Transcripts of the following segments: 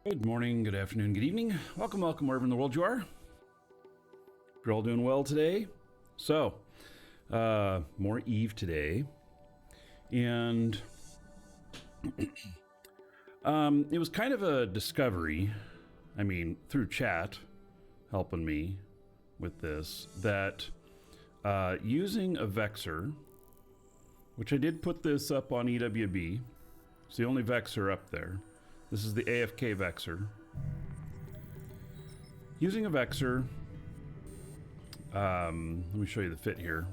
Good morning, good afternoon, good evening. Welcome wherever in the world you are. You're all doing well today. So, more Eve today. And it was kind of a discovery, through chat helping me with this, that using a Vexer, which I did put this up on EWB, it's the only Vexer up there. This is the AFK Vexer. Using a Vexer, let me show you the fit here.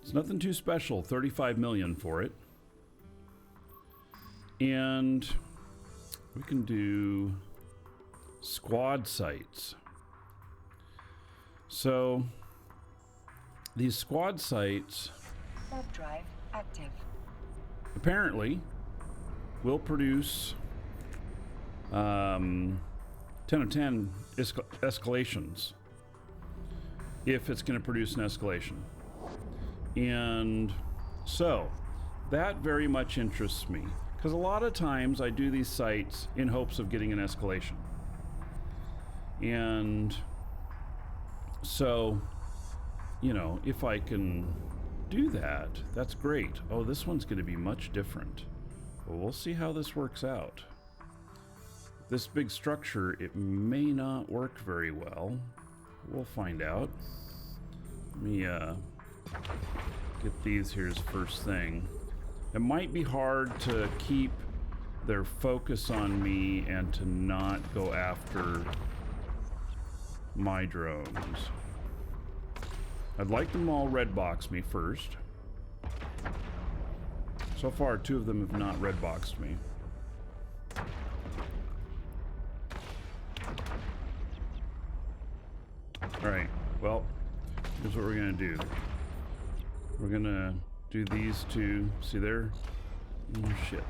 It's nothing too special, 35 million for it. And we can do squad sites. So these squad sites Drive active. Apparently will produce 10 of 10 escalations if it's going to produce an escalation. And so that very much interests me, because a lot of times I do these sites in hopes of getting an escalation. And so, you know, if I can do that, that's great. Oh, this one's going to be much different. Well, we'll see how this works out. This big structure, it may not work very well. We'll find out. Let me get these here as first thing. It might be hard to keep their focus on me and to not go after my drones. I'd like them all red box me first. So far, 2 of them have not red boxed me. Alright, well, here's what we're gonna do. We're gonna do these 2. See there? Oh, shit.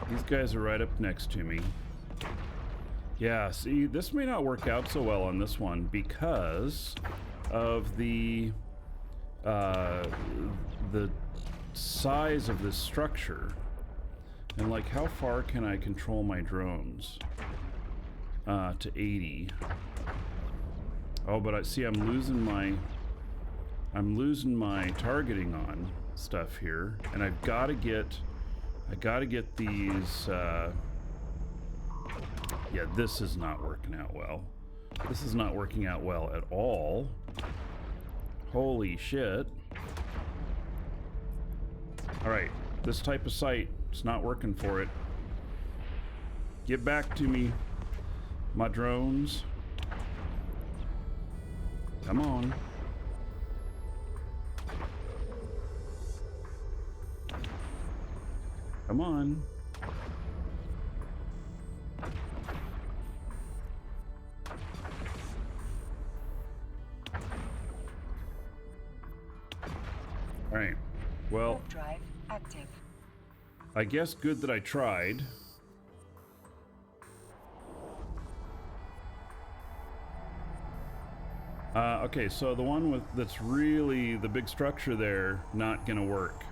These guys are right up next to me. Yeah, see, this may not work out so well on this one because of the size of this structure. And like, how far can I control my drones? To 80. Oh, but I see I'm losing my targeting on stuff here, and I gotta get these. Yeah, this is not working out well. This is not working out well at all. Holy shit. Alright, this type of site, it's not working for it. Get back to me, my drones. Come on. Come on. Alright, well, Drive active. I guess good that I tried. Okay, so the one that's really the big structure there, not gonna work.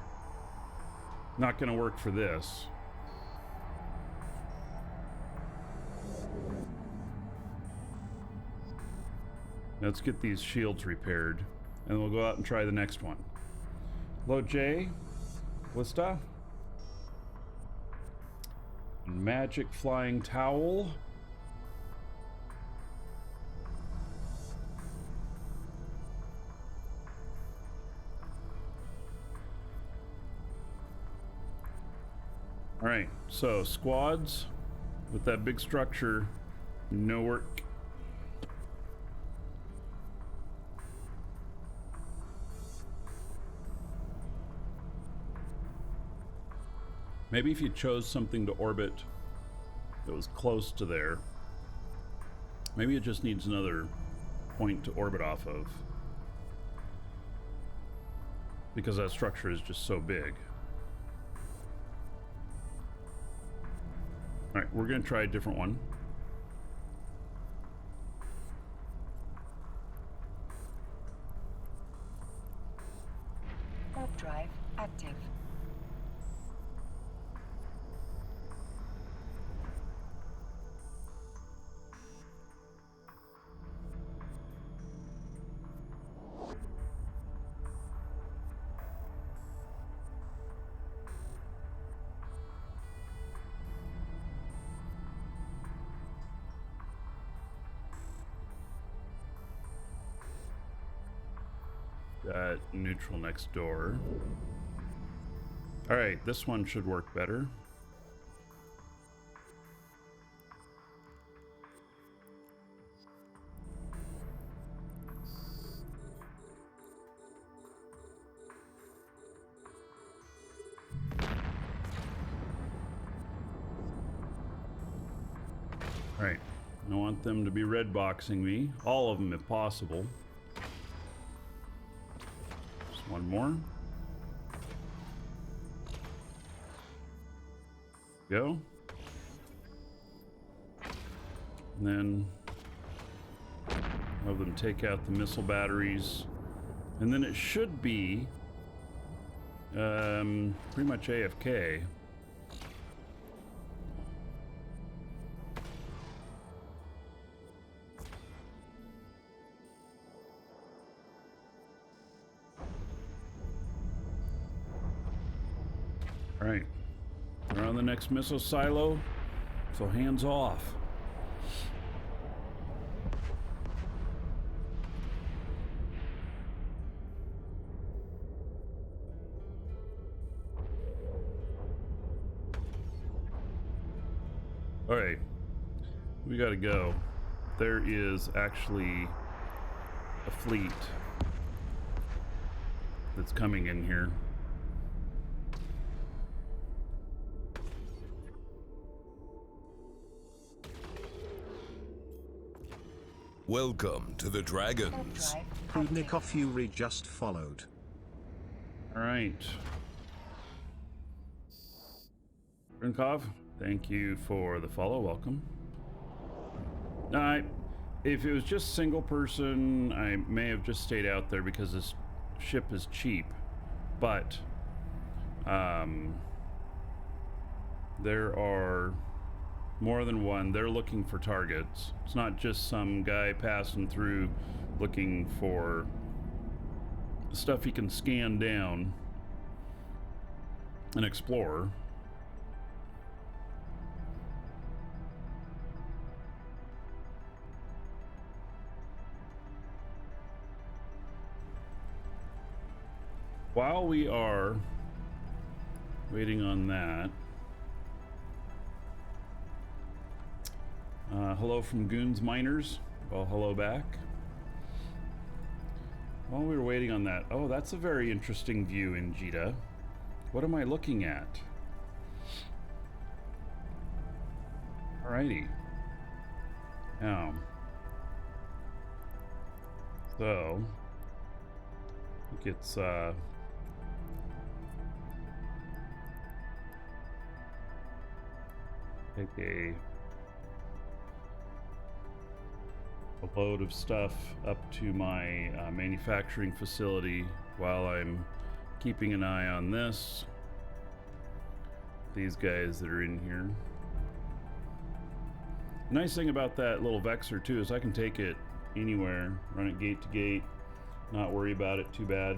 Not gonna work for this. Let's get these shields repaired, and we'll go out and try the next one. Hello, Jay. Lista. Magic flying towel. All right, so squads with that big structure, no work. Maybe if you chose something to orbit that was close to there, maybe it just needs another point to orbit off of, because that structure is just so big. All right, we're going to try a different one. Drive active. Got neutral next door. All right, this one should work better. All right, I want them to be red boxing me, all of them if possible. Just one more. Go. And then have them take out the missile batteries. And then it should be pretty much AFK. All right. We're on the next missile silo, so hands off. All right, we gotta go. There is actually a fleet that's coming in here. Welcome to the Dragons. Prudnikov Fury just followed. All right. Brinkov, thank you for the follow. Welcome. If it was just single person, I may have just stayed out there because this ship is cheap. But there are more than one. They're looking for targets. It's not just some guy passing through looking for stuff he can scan down and explore. While we are waiting on that, hello from Goons Miners. Well, hello back. While we were waiting on that, oh, that's a very interesting view in Jita. What am I looking at? Alrighty. Now, so I think it's take a load of stuff up to my manufacturing facility while I'm keeping an eye on these guys that are in here. The nice thing about that little Vexer too is I can take it anywhere, run it gate to gate, not worry about it too bad.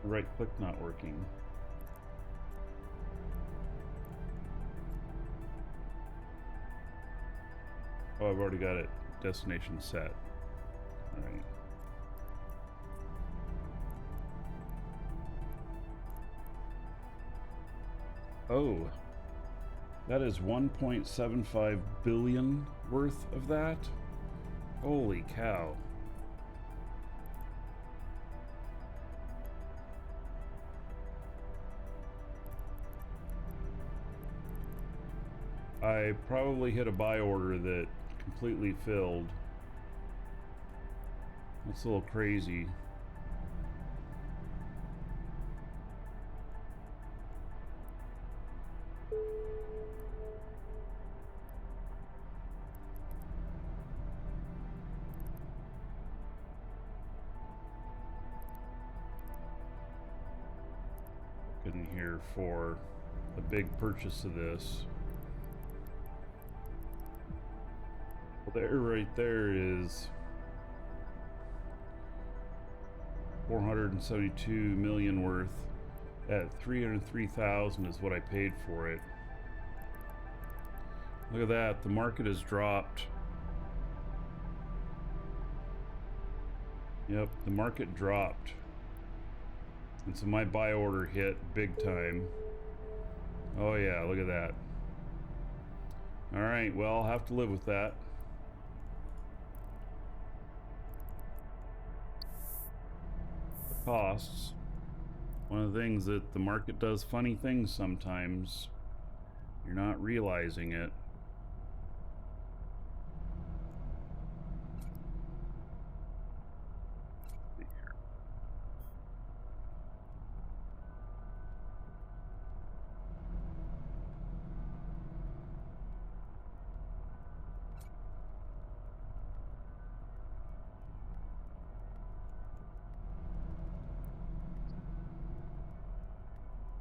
Right click not working. Oh, I've already got it. Destination set. All right. Oh, that is 1.75 billion worth of that? Holy cow. I probably hit a buy order that completely filled. That's a little crazy. Couldn't hear for a big purchase of this. There, right there is 472 million worth at 303,000 is what I paid for it. Look at that, the market has dropped. Yep, the market dropped. And so my buy order hit big time. Oh yeah, look at that. All right, well, I'll have to live with that. The costs. One of the things that the market does funny things sometimes. You're not realizing it.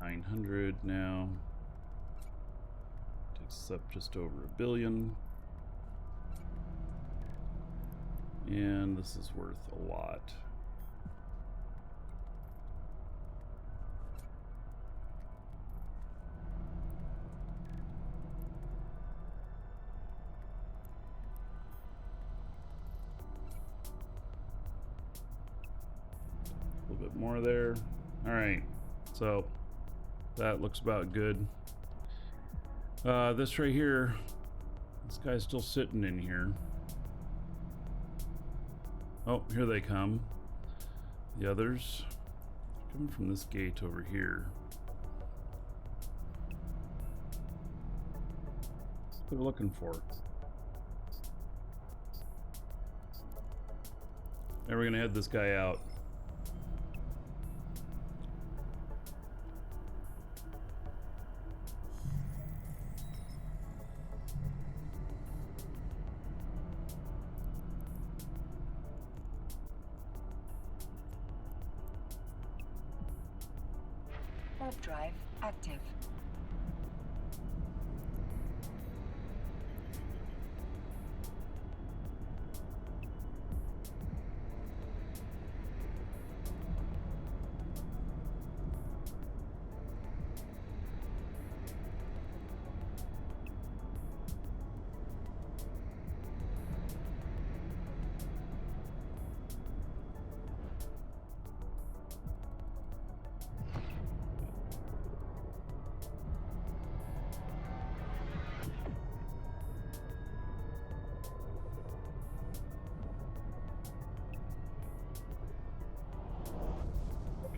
$900 now. Takes us up just over $1 billion. And this is worth a lot. A little bit more there. All right, so that looks about good. This right here, this guy's still sitting in here. Oh, here they come. The others coming from this gate over here. That's what they're looking for. And we're gonna head this guy out. Warp drive active.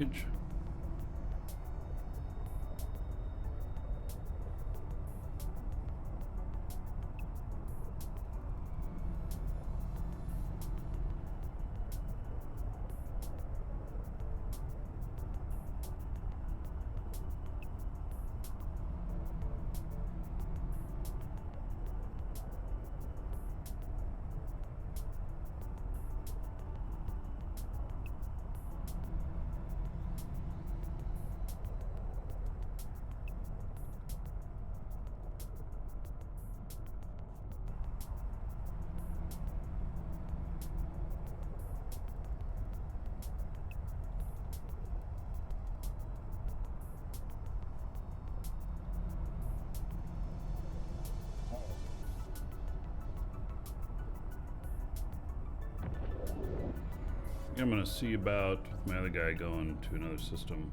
Package. I'm gonna see about my other guy going to another system.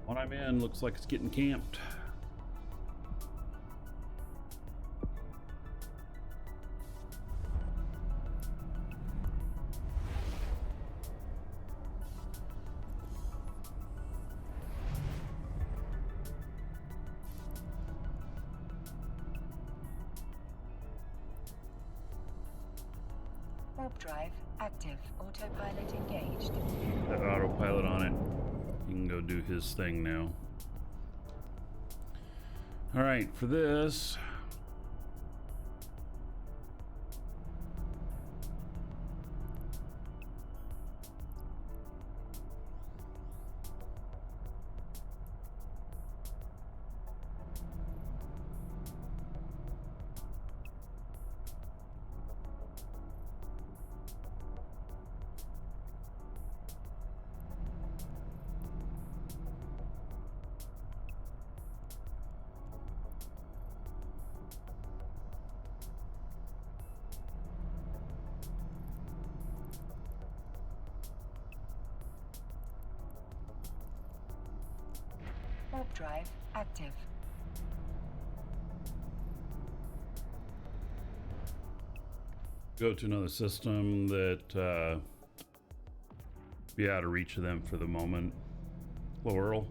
One I'm in looks like it's getting camped. Warp drive active. Autopilot engaged. That autopilot on it. He can go do his thing now. All right, for this. Warp drive active. Go to another system that be out of reach of them for the moment. Hello, Earl.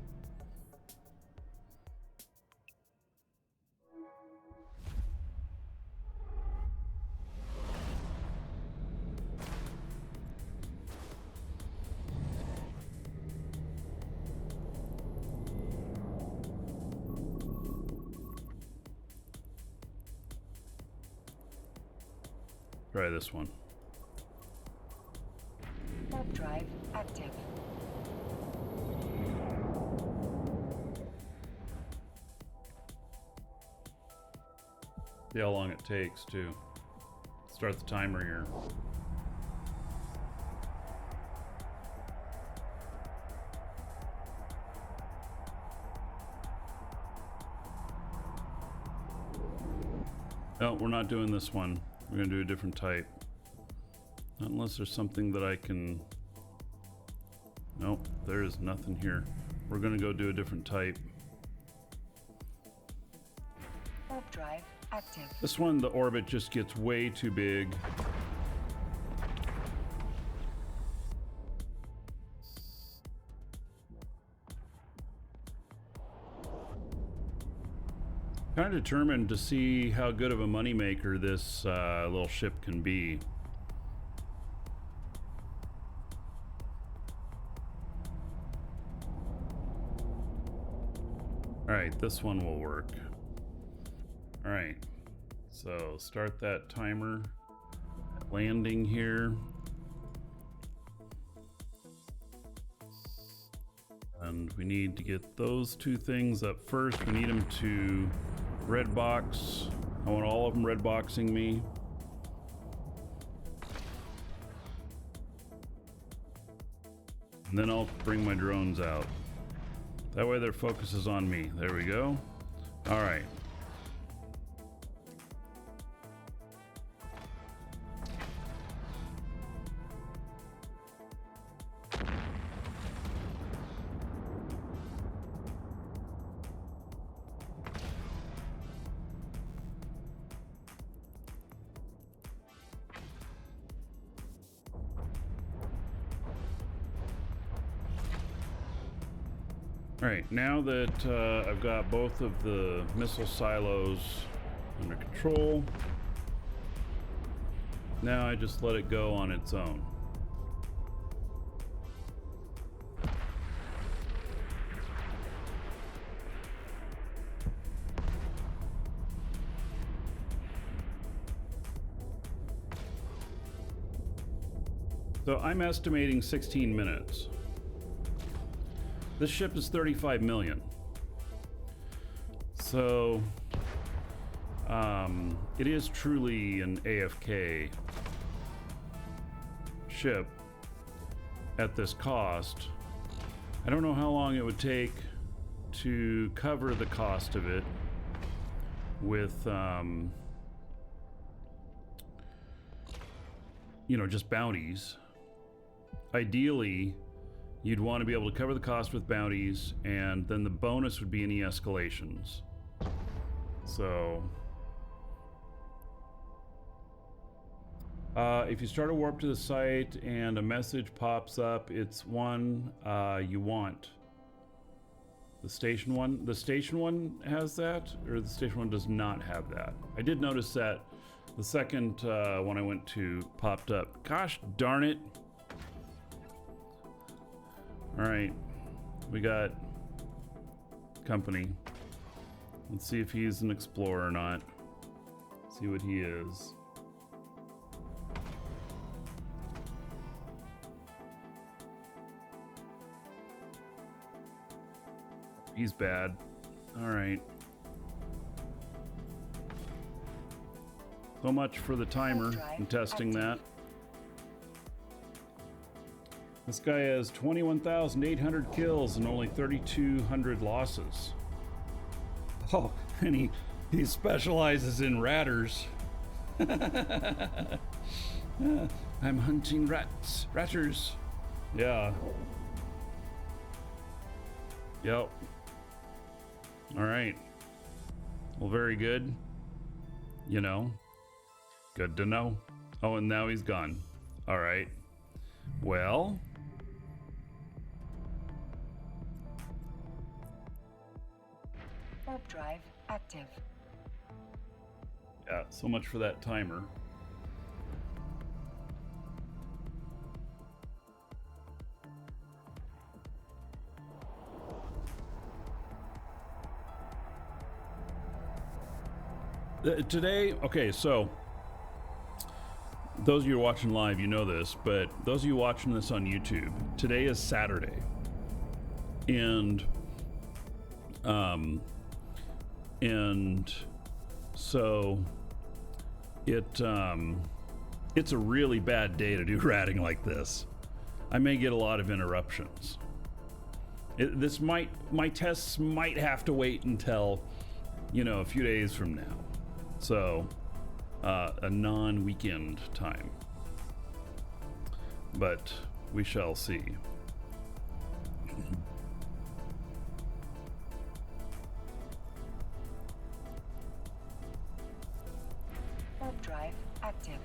Try this one. Warp drive active. See how long it takes to start the timer here. No, we're not doing this one. We're gonna do a different type. Not unless there's something that I can... Nope, there is nothing here. We're gonna go do a different type. Warp drive active. This one, the orbit just gets way too big. Kind of determined to see how good of a moneymaker this little ship can be. All right, this one will work. All right, so start that timer. Landing here. And we need to get those two things up first. We need them to red box. I want all of them red boxing me. And then I'll bring my drones out. That way their focus is on me. There we go. All right. All right, now that I've got both of the missile silos under control, now I just let it go on its own. So I'm estimating 16 minutes. This ship is 35 million. So it is truly an AFK ship at this cost. I don't know how long it would take to cover the cost of it with you know, just bounties. Ideally, you'd want to be able to cover the cost with bounties, and then the bonus would be any escalations. So if you start a warp to the site and a message pops up, it's one you want. The station one? The station one has that, or the station one does not have that? I did notice that the second one I went to popped up. Gosh darn it. All right, we got company. Let's see if he's an explorer or not. See what he is. He's bad. All right. So much for the timer and testing that. This guy has 21,800 kills and only 3,200 losses. Oh, and he specializes in ratters. I'm hunting ratters. Yeah. Yep. All right. Well, very good. You know, good to know. Oh, and now he's gone. All right. Well, Warp drive active. yeah, so much for that timer. Today, okay, so those of you watching live, you know this, but those of you watching this on YouTube, today is Saturday. And so it's a really bad day to do ratting like this. I may get a lot of interruptions. My tests might have to wait until, a few days from now. So, a non-weekend time. But we shall see. Warp drive active.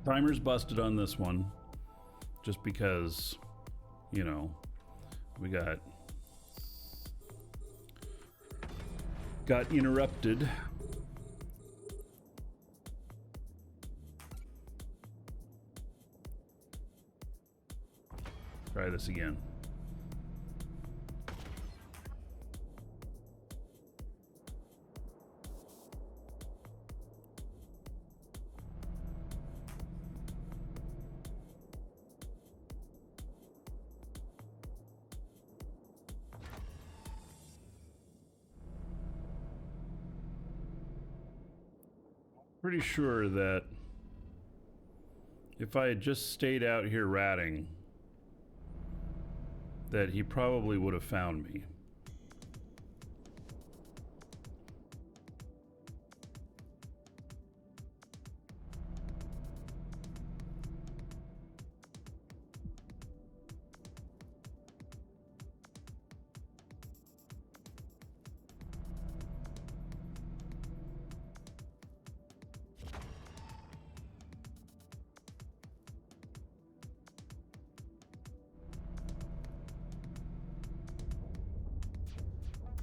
Timer's busted on this one, just because, we got interrupted. Try this again. Pretty sure that if I had just stayed out here ratting, that he probably would have found me.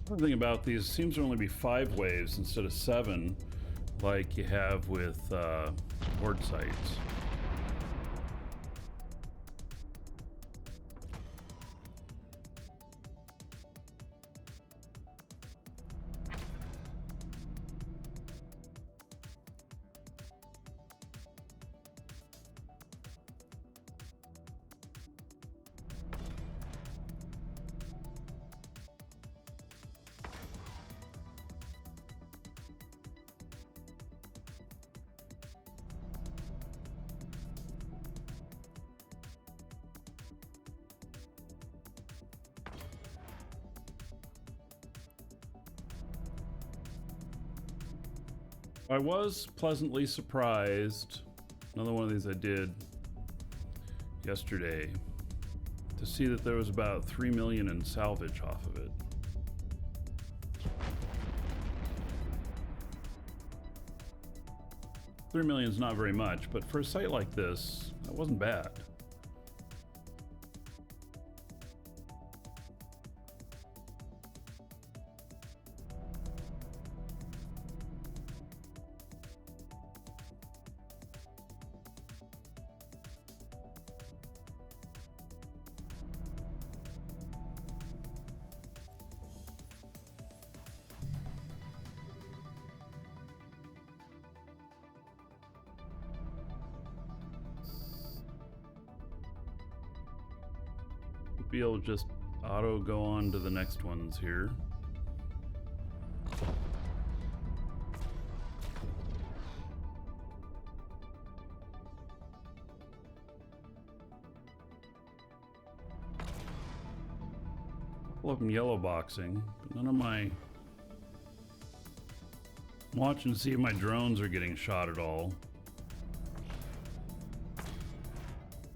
One thing about these, seems to only be 5 waves instead of 7, like you have with board sites. I was pleasantly surprised, another one of these I did yesterday, to see that there was about 3 million in salvage off of it. $3 million is not very much, but for a site like this, that wasn't bad. be able to just auto go on to the next ones here. Couple of them yellow boxing, but none of my... I'm watching to see if my drones are getting shot at all.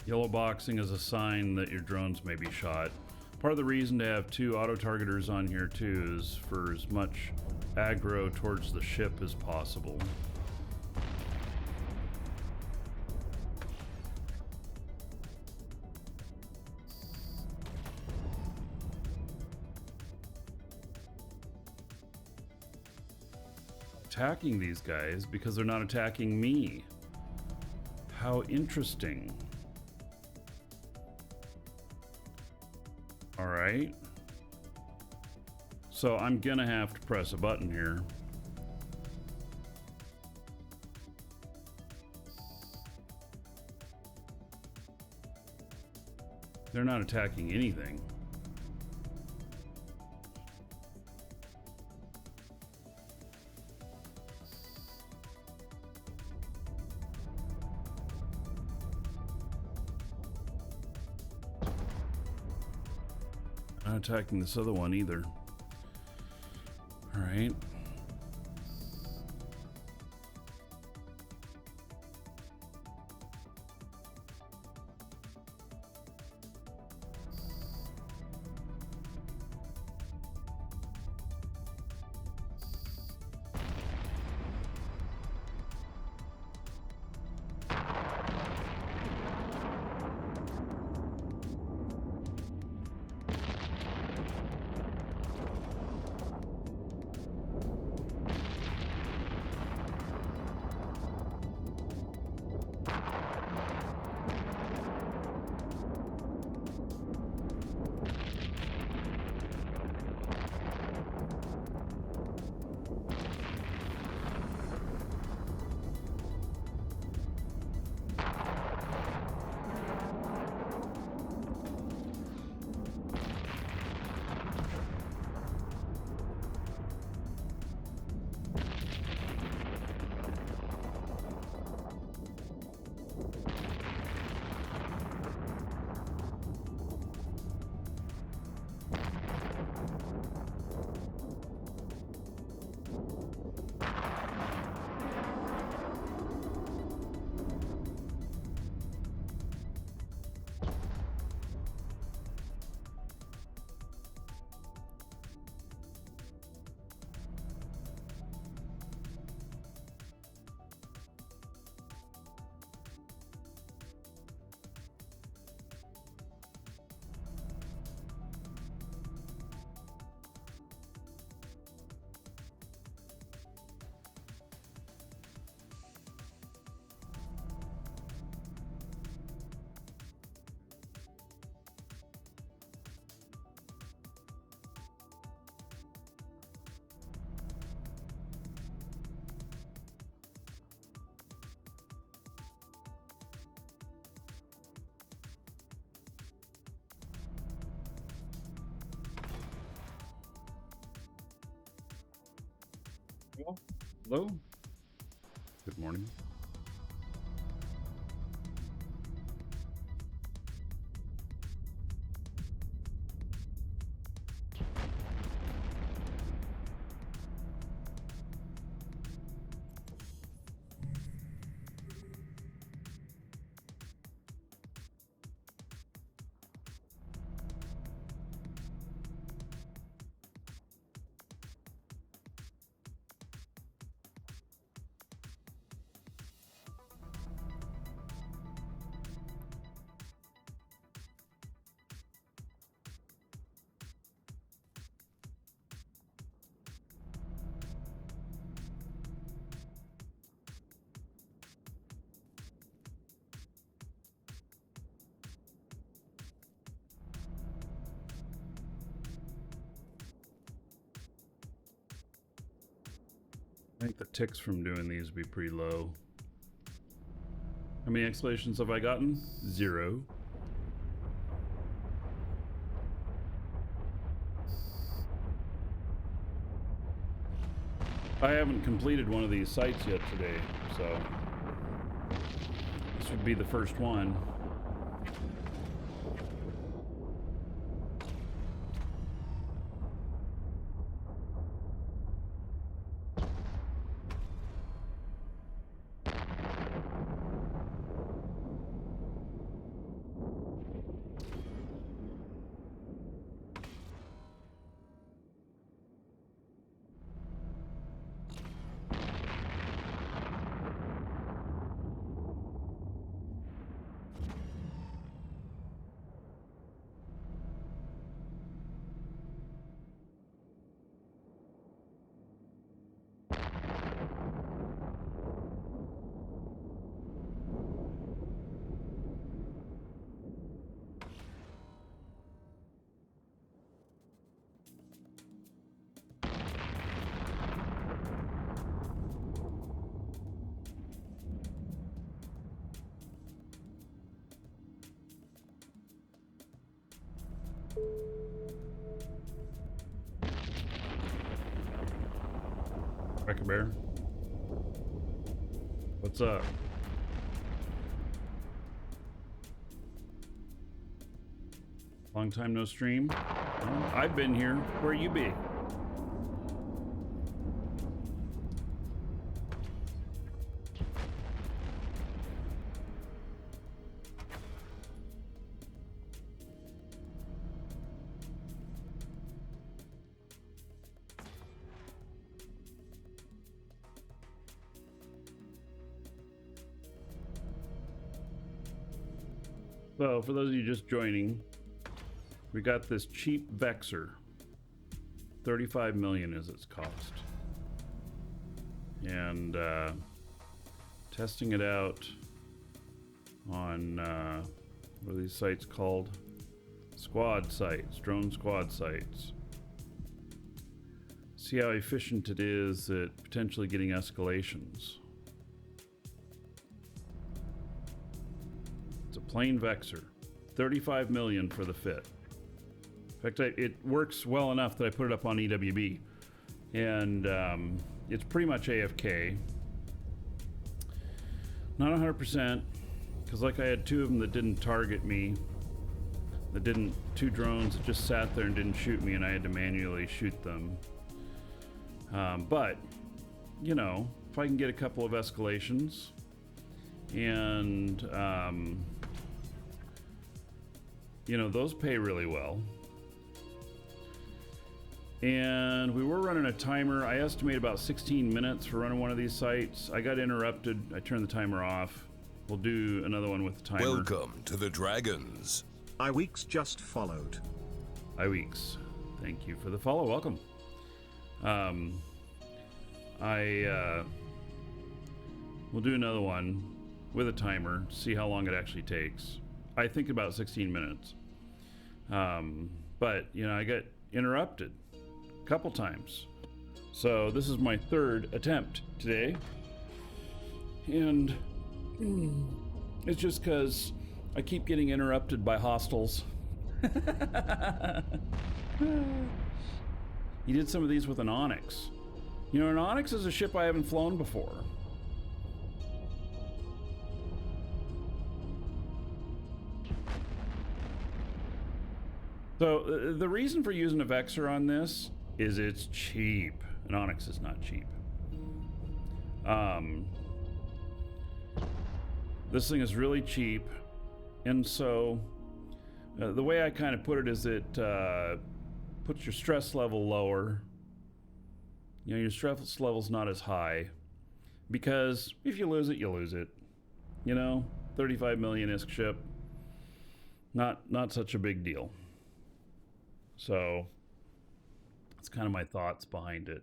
Yellow boxing is a sign that your drones may be shot. Part of the reason to have 2 auto-targeters on here too is for as much aggro towards the ship as possible. Attacking these guys because they're not attacking me. How interesting. All right. So I'm gonna have to press a button here. They're not attacking anything. Not attacking this other one either. All right. Hello? Good morning. I think the ticks from doing these would be pretty low. How many exclamations have I gotten? 0. I haven't completed one of these sites yet today, so this would be the first one. Wreck-a Bear. What's up? Long time no stream. I've been here. Where you be? So, for those of you just joining, we got this cheap Vexer. 35 million is its cost. And testing it out on what are these sites called? Squad sites, drone squad sites. See how efficient it is at potentially getting escalations. Plain Vexer, 35 million for the fit. In fact, it works well enough that I put it up on EWB, and it's pretty much AFK. Not 100%, because like I had two of them that didn't target me, two drones that just sat there and didn't shoot me, and I had to manually shoot them. But, you know, if I can get a couple of escalations, and you know, those pay really well. And we were running a timer. I estimate about 16 minutes for running one of these sites. I got interrupted. I turned the timer off. We'll do another one with the timer. Welcome to the Dragons. iWeeks just followed. iWeeks, thank you for the follow. Welcome. We'll do another one with a timer, see how long it actually takes. I think about 16 minutes. But, you know, I got interrupted a couple times. So this is my third attempt today. And it's just because I keep getting interrupted by hostiles. You did some of these with an Onyx. You know, an Onyx is a ship I haven't flown before. So the reason for using a Vexer on this is it's cheap. An Onyx is not cheap. This thing is really cheap, and so the way I kind of put it is it puts your stress level lower. You know, your stress level's not as high, because if you lose it, you lose it. You know, 35 million-isk ship, not such a big deal. So that's kind of my thoughts behind it.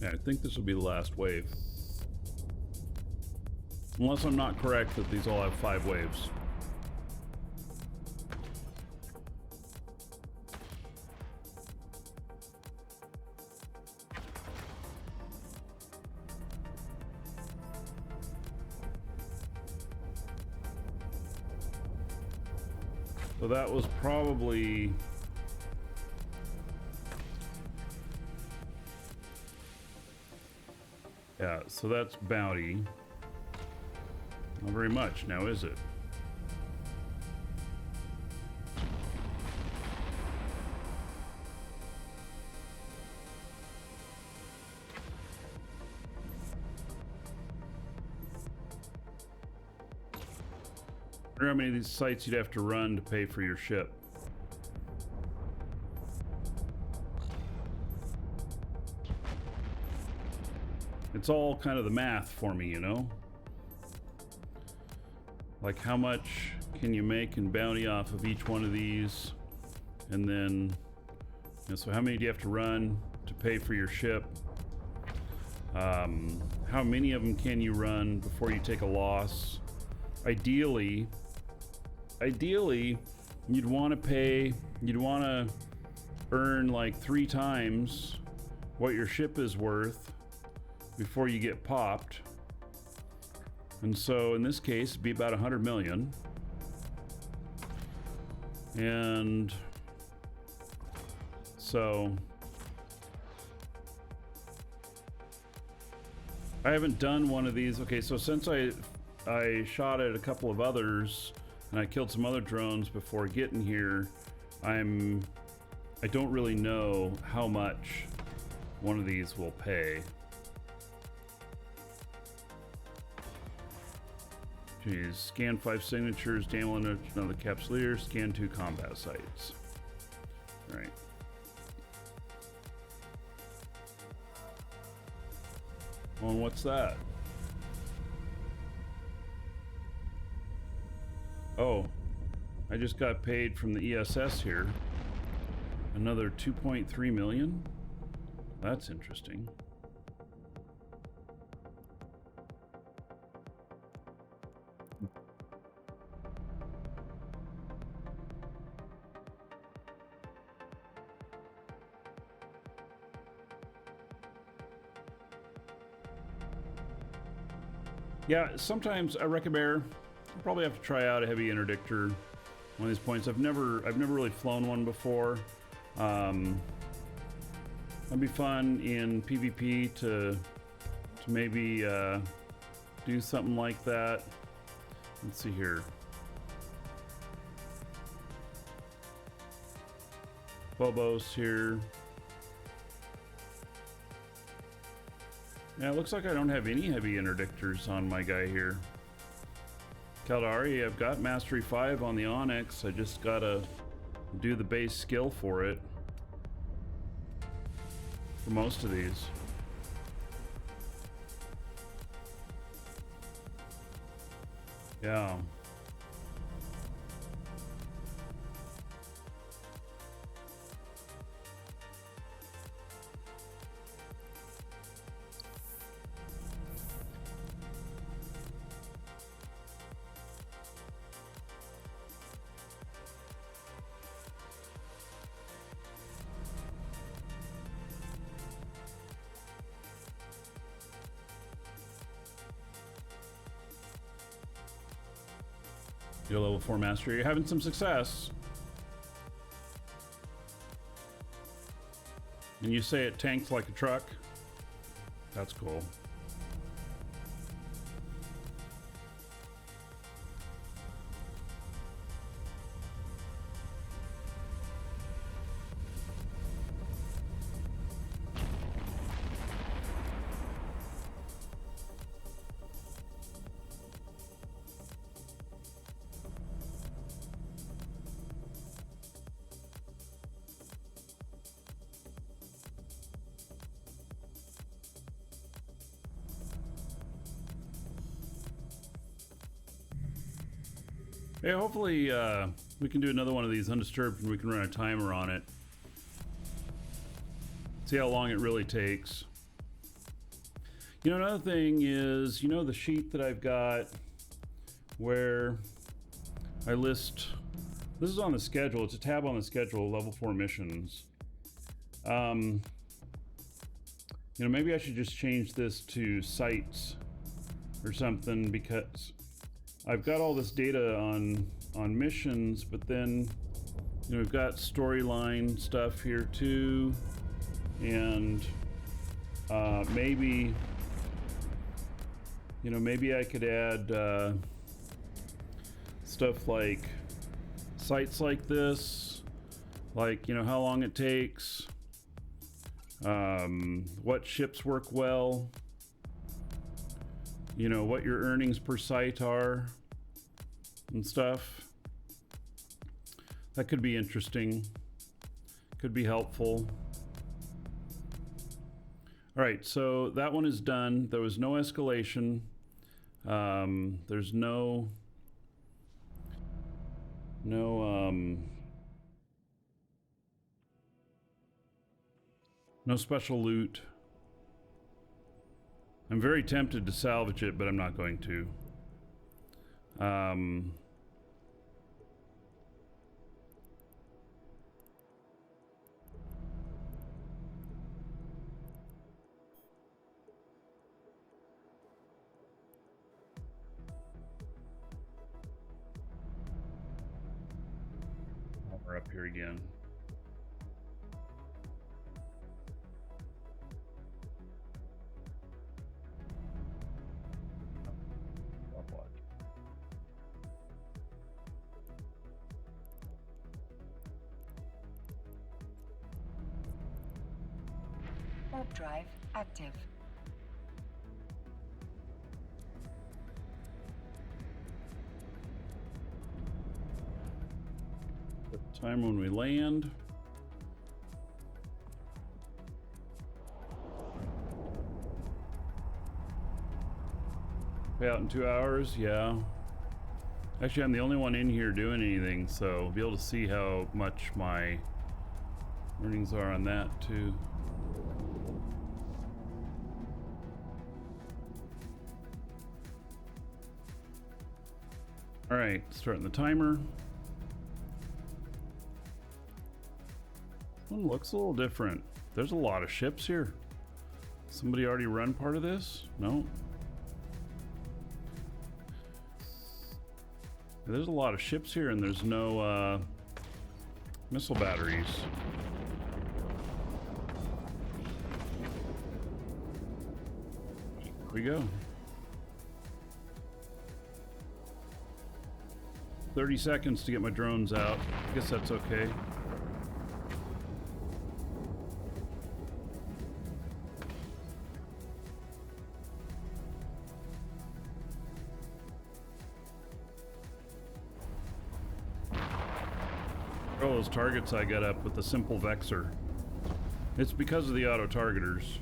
Yeah, I think this will be the last wave. Unless I'm not correct that these all have 5 waves. So that was probably... Yeah, so that's bounty. Not very much now, is it? I wonder how many of these sites you'd have to run to pay for your ship. It's all kind of the math for me, you know? Like how much can you make in bounty off of each one of these? And then, you know, so how many do you have to run to pay for your ship? How many of them can you run before you take a loss? Ideally, you'd want to earn like 3 times what your ship is worth before you get popped. And so in this case, it'd be about 100 million. And so I haven't done one of these. Okay, so since I shot at a couple of others and I killed some other drones before getting here, I don't really know how much one of these will pay. Geez, scan 5 signatures, download another capsuleer, scan 2 combat sites. All right. Well, and what's that? Oh, I just got paid from the ESS here. Another 2.3 million? That's interesting. Yeah, sometimes I recommend. I'll probably have to try out a heavy interdictor one of these points. I've never really flown one before. That'd be fun in PvP to maybe do something like that. Let's see here. Phobos here. Yeah, it looks like I don't have any heavy interdictors on my guy here. Caldari, I've got Mastery 5 on the Onyx. I just gotta do the base skill for it. For most of these. Yeah. Your level 4 mastery. You're having some success. And you say it tanks like a truck? That's cool. Hey, hopefully we can do another one of these undisturbed and we can run a timer on it. See how long it really takes. You know, another thing is, you know, the sheet that I've got where I list, this is on the schedule, it's a tab on the schedule, level 4 missions. You know, maybe I should just change this to sites or something, because I've got all this data on missions, but then, you know, we've got storyline stuff here too, and maybe, you know, maybe I could add stuff like sites like this, like, you know, how long it takes, what ships work well, you know, what your earnings per site are and stuff. That could be interesting, could be helpful. All right, so that one is done. There was no escalation. There's no special loot. I'm very tempted to salvage it, but I'm not going to. We're up here again. Warp drive active. The time when we land. Pay out in 2 hours, yeah. Actually, I'm the only one in here doing anything, so I'll be able to see how much my earnings are on that too. All right, starting the timer. This one looks a little different. There's a lot of ships here. Somebody already run part of this? No. There's a lot of ships here, and there's no missile batteries. Here we go. 30 seconds to get my drones out. I guess that's okay. Oh, those targets I got up with the simple Vexer. It's because of the auto targeters.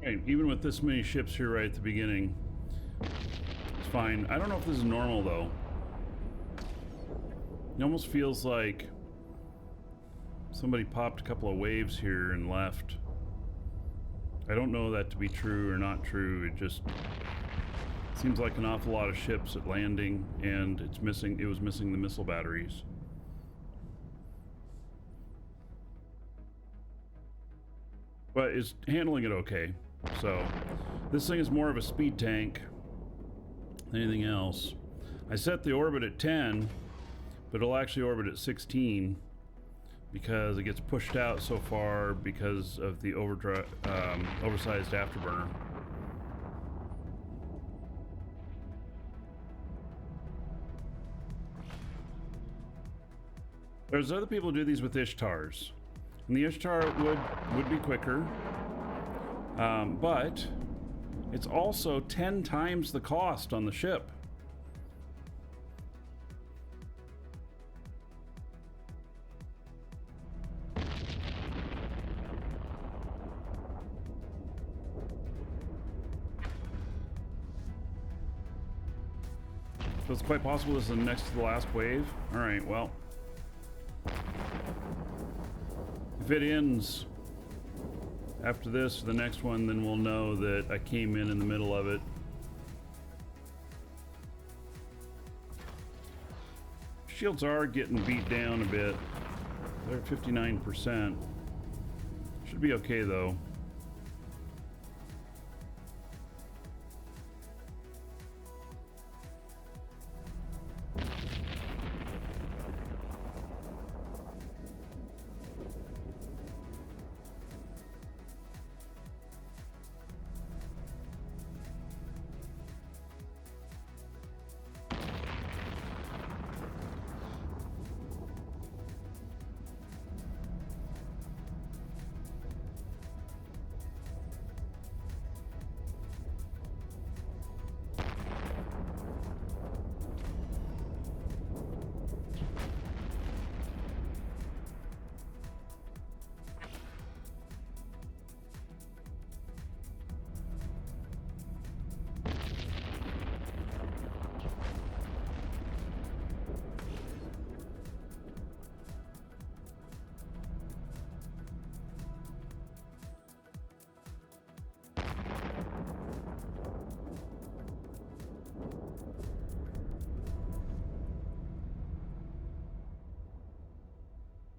Right, even with this many ships here right at the beginning, it's fine. I don't know if this is normal though. It almost feels like somebody popped a couple of waves here and left. I don't know that to be true or not true. It just seems like an awful lot of ships at landing, and it was missing the missile batteries. But it's handling it okay. So this thing is more of a speed tank than anything else. I set the orbit at 10, but it'll actually orbit at 16 because it gets pushed out so far because of the oversized afterburner. There's other people who do these with Ishtars, and the Ishtar would be quicker, but it's also 10 times the cost on the ship. So it's quite possible this is the next to the last wave. All right, well, if it ends after this, the next one, then we'll know that I came in the middle of it. Shields are getting beat down a bit. They're at 59%. Should be okay though.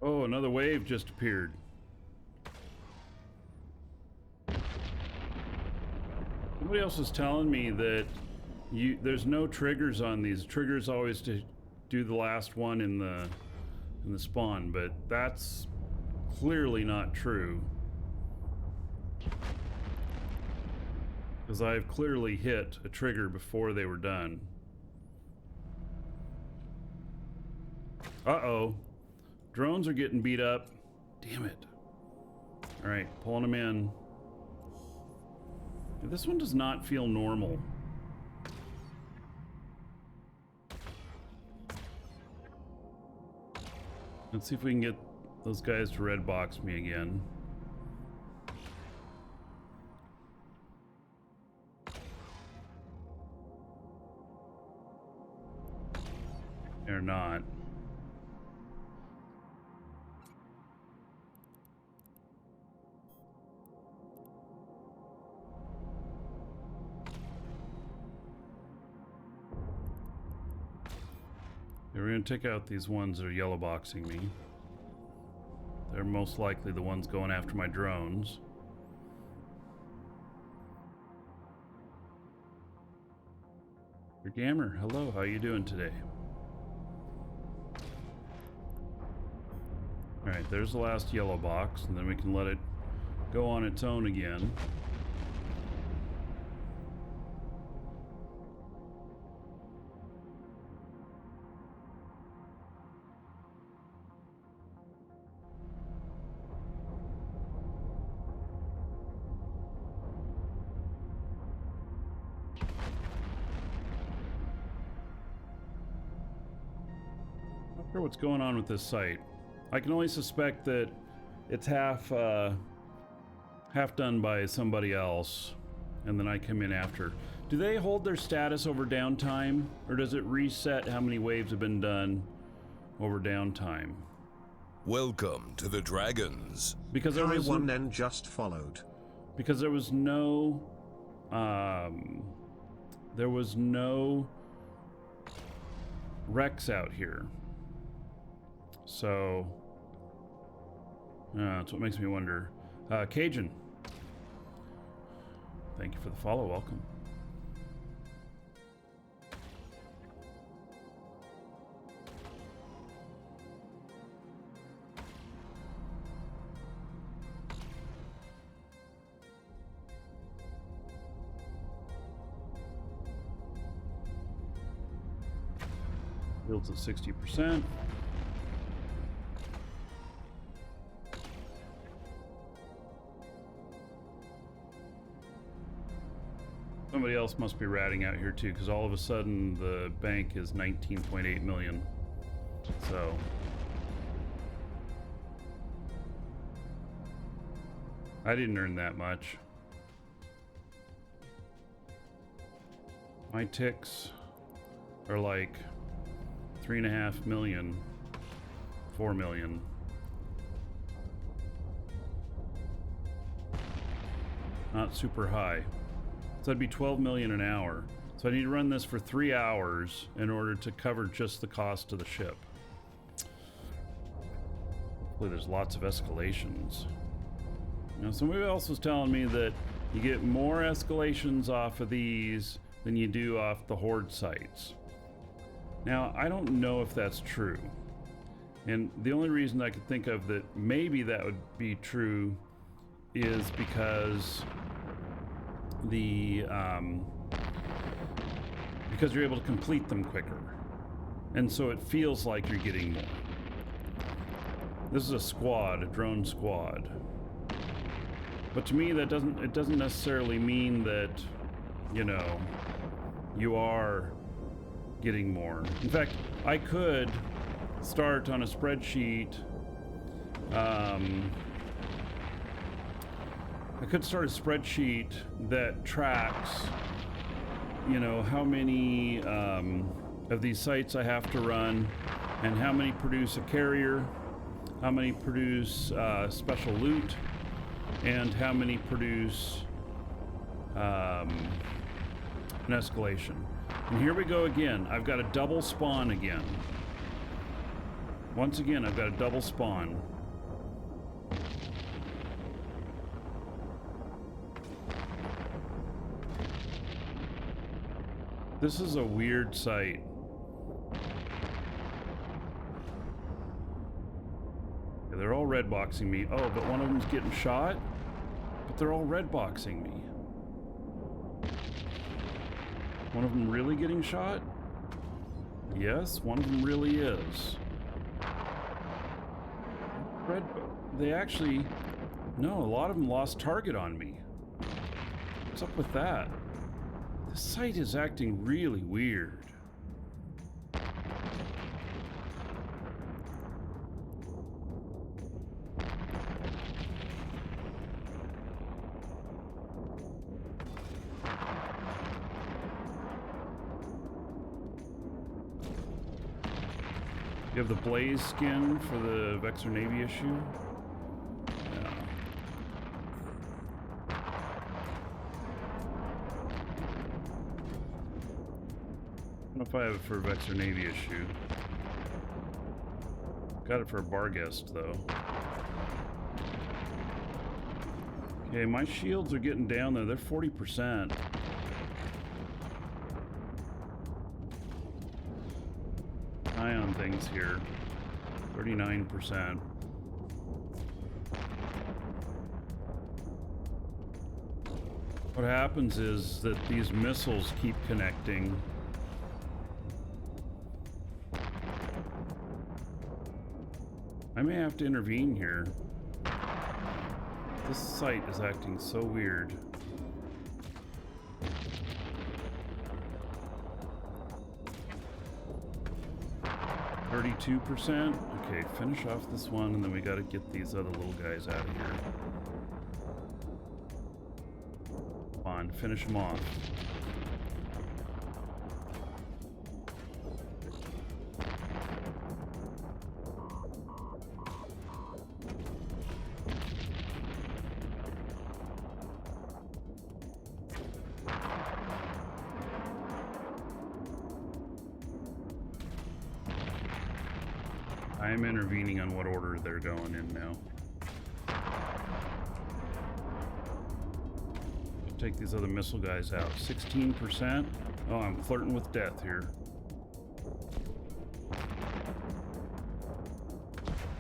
Oh, another wave just appeared. Somebody else was telling me that there's no triggers on these. Triggers always to do the last one in the spawn, but that's clearly not true. Because I've clearly hit a trigger before they were done. Uh-oh. Drones are getting beat up. Damn it. All right, pulling them in. This one does not feel normal. Let's see if we can get those guys to red box me again. They're not. We're going to take out these ones that are yellow boxing me. They're most likely the ones going after my drones. Your Gamer, hello, how you doing today? Alright, there's the last yellow box, and then we can let it go on its own again. Not sure what's going on with this site. I can only suspect that it's half done by somebody else, and then I come in after. Do they hold their status over downtime, or does it reset how many waves have been done over downtime? Welcome to the Dragons. Because there was one then just followed. Because there was no Rex out here. So that's what makes me wonder. Cajun, thank you for the follow. Welcome. Shields at 60%. Somebody else must be ratting out here too, because all of a sudden the bank is 19.8 million. So I didn't earn that much. My ticks are like 3.5 million, 4 million. Not super high. So that'd be 12 million an hour. So I need to run this for 3 hours in order to cover just the cost of the ship. Hopefully there's lots of escalations. Now somebody else was telling me that you get more escalations off of these than you do off the Horde sites. Now I don't know if that's true. And the only reason I could think of that maybe that would be true is because because you're able to complete them quicker, and so it feels like you're getting more. This is a squad, a drone squad, but to me that doesn't necessarily mean that, you know, you are getting more. In fact, I could start on a spreadsheet. I could start a spreadsheet that tracks, you know, how many of these sites I have to run, and how many produce a carrier, how many produce special loot, and how many produce an escalation. And here we go again. I've got a double spawn again. Once again, I've got a double spawn. This is a weird site. Yeah, they're all red boxing me. Oh, but one of them's getting shot? But they're all red boxing me. One of them really getting shot? Yes, one of them really is. They actually... No, a lot of them lost target on me. What's up with that? This site is acting really weird. You have the Blaze skin for the Vexer Navy issue? Yeah. I don't know if I have it for a Vexer Navy issue. Got it for a bar guest, though. Okay, my shields are getting down there. They're 40%. Ion things here. 39%. What happens is that these missiles keep connecting. I may have to intervene here. This site is acting so weird. %. Okay, finish off this one, and then we gotta get these other little guys out of here. Come on, finish them off. I am intervening on what order they're going in now. Take these other missile guys out. 16%. Oh, I'm flirting with death here.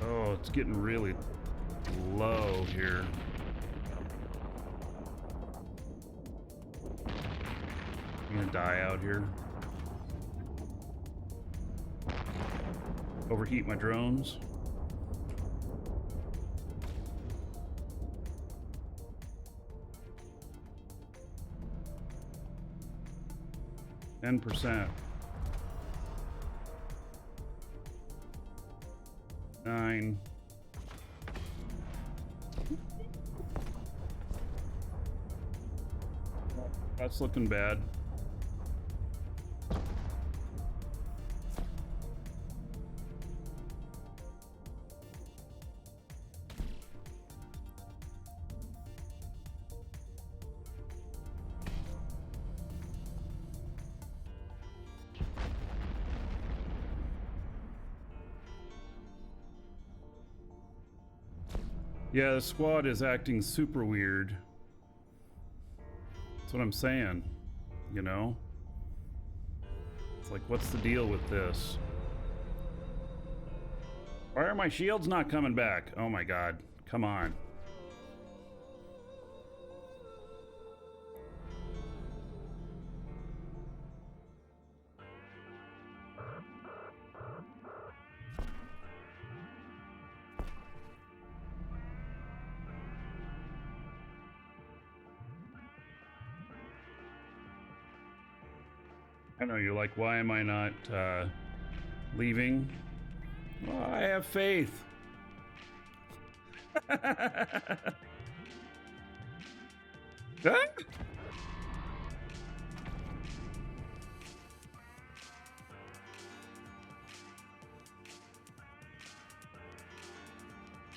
Oh, it's getting really low here. I'm gonna die out here. overheat my drones. %. 9. That's looking bad. Yeah, the squad is acting super weird. That's what I'm saying, you know? It's like, what's the deal with this? Why are my shields not coming back? Oh my god, come on. I know you're like, why am I not leaving? Well, I have faith. Huh?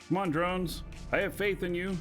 Come on, drones. I have faith in you.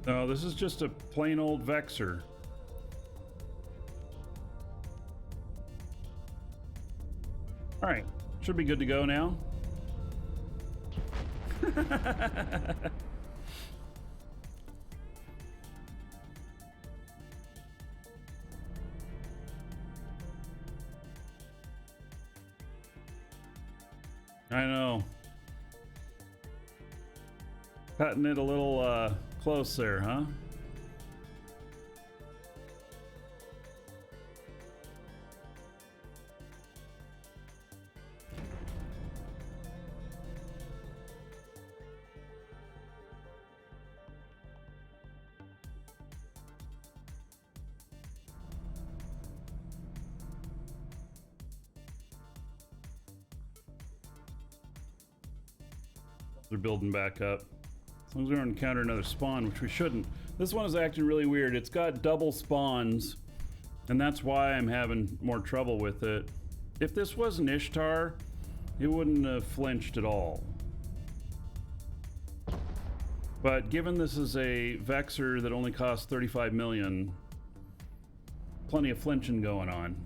No, this is just a plain old Vexer. All right, should be good to go now. I know. Cutting it a little close there, huh? They're building back up. As long as we don't encounter another spawn, which we shouldn't. This one is acting really weird. It's got double spawns, and that's why I'm having more trouble with it. If this was an Ishtar, it wouldn't have flinched at all. But given this is a Vexer that only costs 35 million, plenty of flinching going on.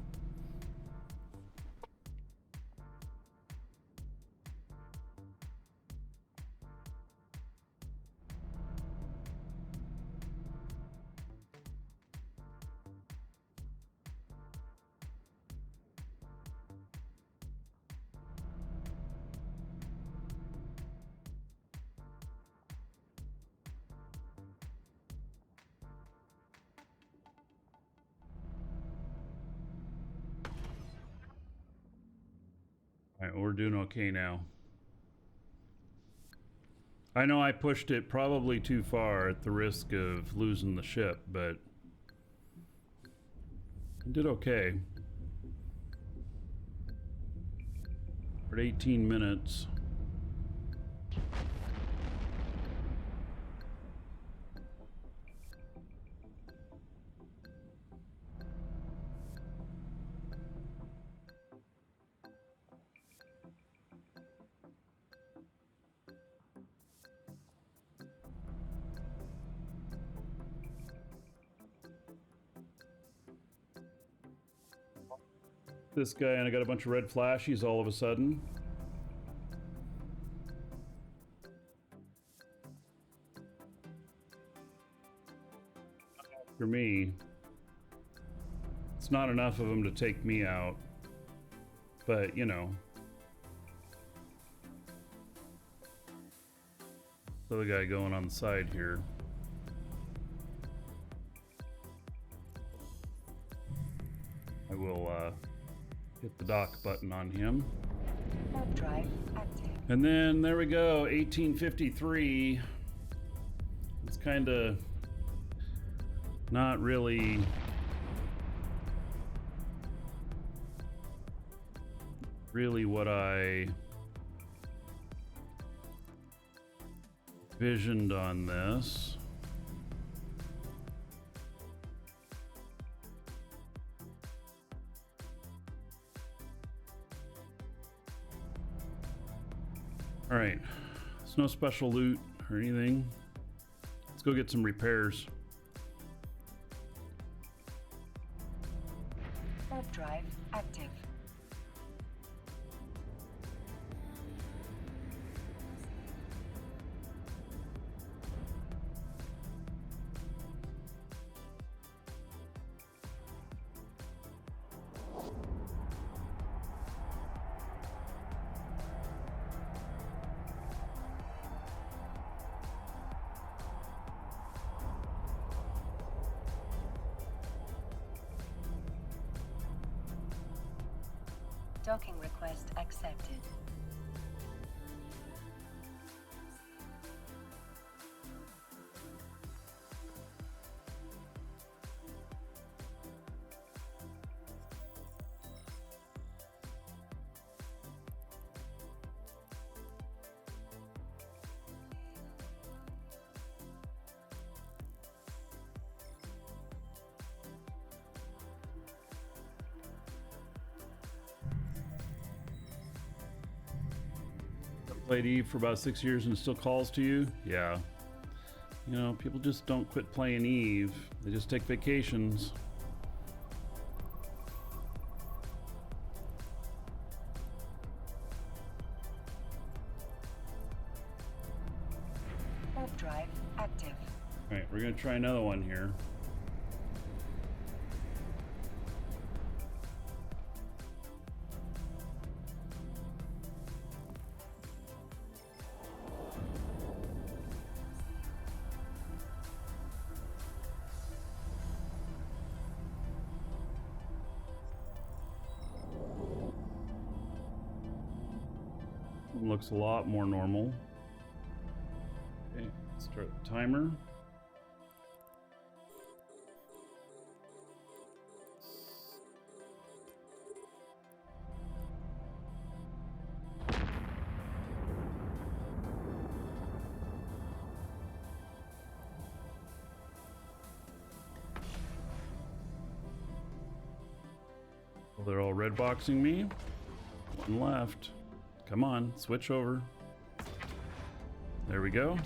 All right, we're doing okay now. I know I pushed it probably too far at the risk of losing the ship, but I did okay. We're at 18 minutes. This guy, and I got a bunch of red flashies all of a sudden. For me, it's not enough of them to take me out, but you know. The other guy going on the side here. I will hit the dock button on him. Warp drive active. And then there we go, 1853. It's kind of not really what I visioned on this. All right, there's no special loot or anything. Let's go get some repairs. Warp drive active. Docking request accepted. Played Eve for about 6 years and it still calls to you? Yeah. You know, people just don't quit playing Eve. They just take vacations. Warp drive active. All right, we're gonna try another one here. Looks a lot more normal. Okay, start the timer. Well, they're all red boxing me. One left. Come on, switch over. There we go.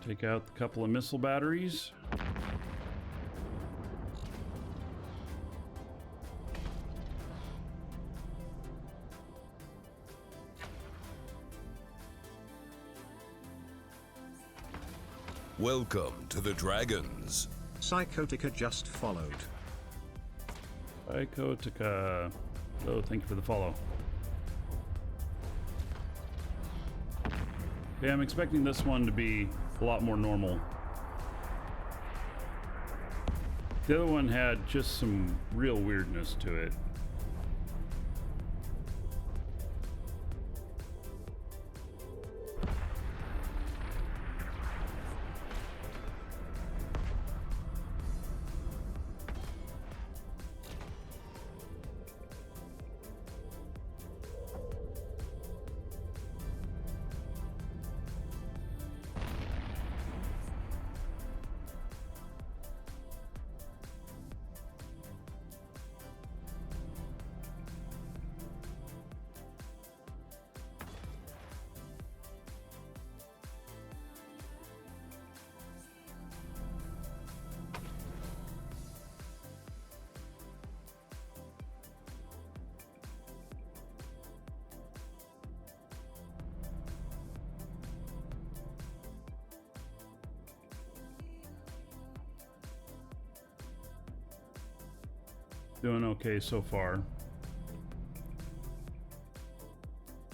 Take out the couple of missile batteries. Welcome to the Dragons. Psychotica just followed. Psychotica. Oh, thank you for the follow. Okay, I'm expecting this one to be a lot more normal. The other one had just some real weirdness to it. Doing okay so far.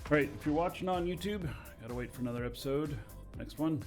Alright, if you're watching on YouTube, gotta wait for another episode. Next one.